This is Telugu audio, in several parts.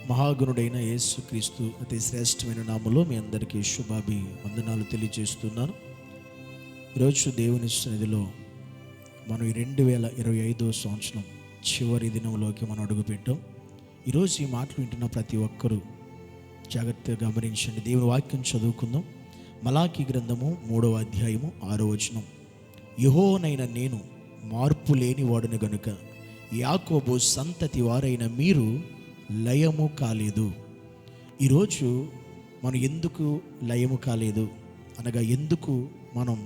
మహాగుణుడైన యేసుక్రీస్తు అతి శ్రేష్టమైన నామములో మీ అందరికీ శుభాభి వందనాలు తెలియజేస్తున్నాను. ఈరోజు దేవుని సన్నిధిలో మనం 2025 సంవత్సరం చివరి దినంలోకి మనం అడుగుపెట్టాం. ఈరోజు ఈ మాటలు వింటున్న ప్రతి ఒక్కరూ జాగ్రత్తగా గమనించండి. దేవుని వాక్యం చదువుకుందాం. మలాకీ గ్రంథము 3వ అధ్యాయము 6వ వచనం. యెహోవానైన నేను మార్పు లేని వాడును గనుక యాకోబు సంతతి వారైన మీరు లయము కాలేదు. ఈరోజు మనం ఎందుకు లయము కాలేదు అనగా ఎందుకు మనం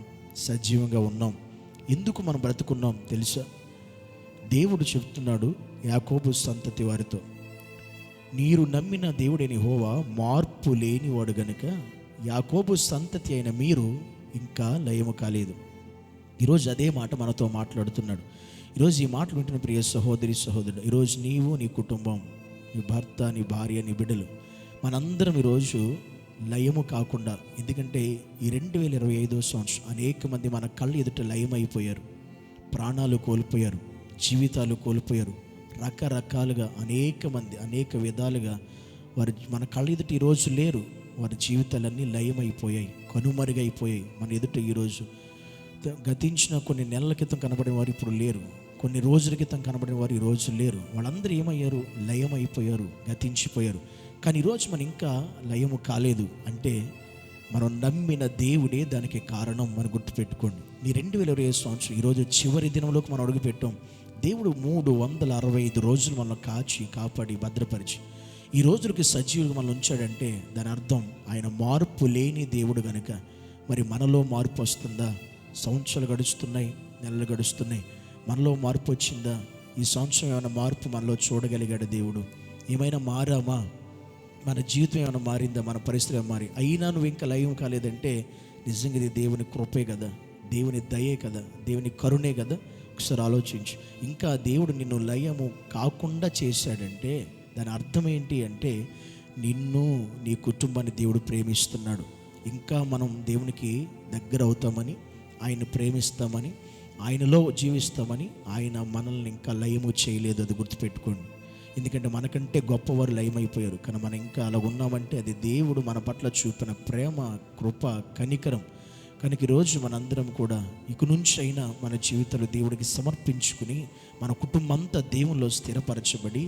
సజీవంగా ఉన్నాం, ఎందుకు మనం బ్రతుకున్నాం తెలుసా? దేవుడు చెప్తున్నాడు యాకోబు సంతతి వారితో, మీరు నమ్మిన దేవుడైన యెహోవా మార్పు లేనివాడు గనుక యాకోబు సంతతి అయిన మీరు ఇంకా లయము కాలేదు. ఈరోజు అదే మాట మనతో మాట్లాడుతున్నాడు. ఈరోజు ఈ మాటలు వింటున్న ప్రియ సహోదరి సహోదరుడు, ఈరోజు నీవు, నీ కుటుంబం, నీ భర్త, నీ భార్య, నీ బిడ్డలు, మనందరం ఈరోజు లయము కాకుండా, ఎందుకంటే ఈ 2025 సంవత్సరం అనేక మంది మన కళ్ళు ఎదుట లయమైపోయారు, ప్రాణాలు కోల్పోయారు, జీవితాలు కోల్పోయారు, రకరకాలుగా అనేక మంది అనేక విధాలుగా వారు మన కళ్ళు ఎదుట ఈరోజు లేరు. వారి జీవితాలన్నీ లయమైపోయాయి, కనుమరుగైపోయాయి. మన ఎదుట ఈరోజు గతించిన కొన్ని నెలల క్రితం కనబడిన వారు ఇప్పుడు లేరు, కొన్ని రోజుల క్రితం కనబడిన వారు ఈరోజు లేరు. వాళ్ళందరూ ఏమయ్యారు? లయమైపోయారు, గతించిపోయారు. కానీ ఈరోజు మనం ఇంకా లయము కాలేదు అంటే మనం నమ్మిన దేవుడే దానికి కారణం. మనం గుర్తుపెట్టుకోండి. ఈ 2025 సంవత్సరం ఈరోజు చివరి దినంలోకి మనం అడుగుపెట్టాం. దేవుడు 365 రోజులు మనల్ని కాచి కాపాడి భద్రపరిచి ఈ రోజులకి సజీవులు మనల్ని ఉంచాడంటే దాని అర్థం ఆయన మార్పు లేని దేవుడు కనుక. మరి మనలో మార్పు వస్తుందా? సంవత్సరాలు గడుస్తున్నాయి, నెలలు గడుస్తున్నాయి, మనలో మార్పు వచ్చిందా? ఈ సంవత్సరం ఏమైనా మార్పు మనలో చూడగలిగాడు దేవుడు? ఏమైనా మారామా? మన జీవితం ఏమైనా మారిందా? మన పరిస్థితి మారి అయినా నువ్వు ఇంకా లయం కాలేదంటే నిజంగా ఇది దేవుని కృపే కదా, దేవుని దయే కదా, దేవుని కరుణే కదా. ఒకసారి ఆలోచించు. ఇంకా దేవుడు నిన్ను లయము కాకుండా చేశాడంటే దాని అర్థం ఏంటి అంటే నిన్ను, నీ కుటుంబాన్ని దేవుడు ప్రేమిస్తున్నాడు. ఇంకా మనం దేవునికి దగ్గర అవుతామని, ఆయన ప్రేమిస్తామని, ఆయనలో జీవిస్తామని ఆయన మనల్ని ఇంకా లయము చేయలేదు. అది గుర్తుపెట్టుకోండి. ఎందుకంటే మనకంటే గొప్పవారు లయమైపోయారు, కానీ మనం ఇంకా అలా ఉన్నామంటే అది దేవుడు మన పట్ల చూపిన ప్రేమ, కృప, కనికరం. కనుక ఈరోజు మనందరం కూడా ఇక నుంచి అయినా మన జీవితాలు దేవుడికి సమర్పించుకుని మన కుటుంబం అంతా దేవునిలో స్థిరపరచబడి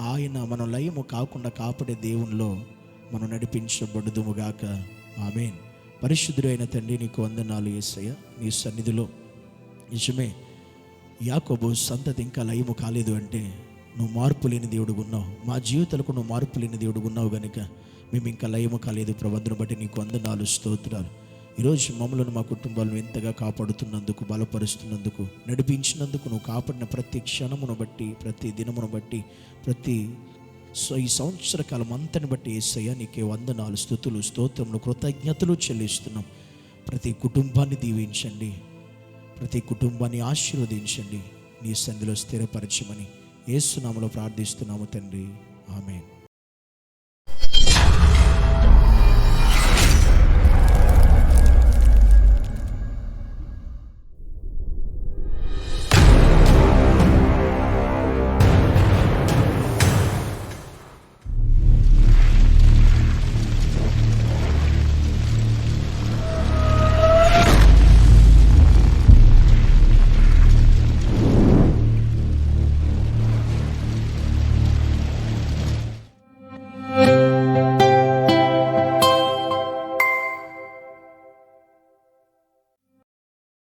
ఆయన మనం లయము కాకుండా కాపాడే దేవునిలో మనం నడిపించబడుదుముగాక. ఆమేన్. పరిశుద్ధుడైన తండ్రి, నీకు వందనాలు యేసయ్య. నీ సన్నిధిలో నిజమే యాకోబు సంతతి ఇంకా లయము కాలేదు అంటే నువ్వు మార్పు లేని దేవుడు ఉన్నావు. మా జీవితాలకు నువ్వు మార్పు లేని దేవుడు ఉన్నావు కనుక మేము ఇంకా లయము కాలేదు. ప్రభువును బట్టి నీకు వందనాలు, స్తోత్రాలు. ఈరోజు మమ్మల్ని, మా కుటుంబాలను ఎంతగా కాపాడుతున్నందుకు, బలపరుస్తున్నందుకు, నడిపించినందుకు, నువ్వు కాపాడిన ప్రతి క్షణమును బట్టి, ప్రతి దినమును బట్టి, ఈ సంవత్సర కాలం అంతని బట్టి యేసయ్య నీకే వందనాలు, స్తుతులు, స్తోత్రములు, కృతజ్ఞతలు చెల్లిస్తున్నాం. ప్రతి కుటుంబాన్ని దీవించండి, ప్రతి కుటుంబాన్ని ఆశీర్వదించండి, నీ సన్నిధిలో స్థిరపరచమని యేసు నామములో ప్రార్థిస్తున్నాము తండ్రి. ఆమేన్.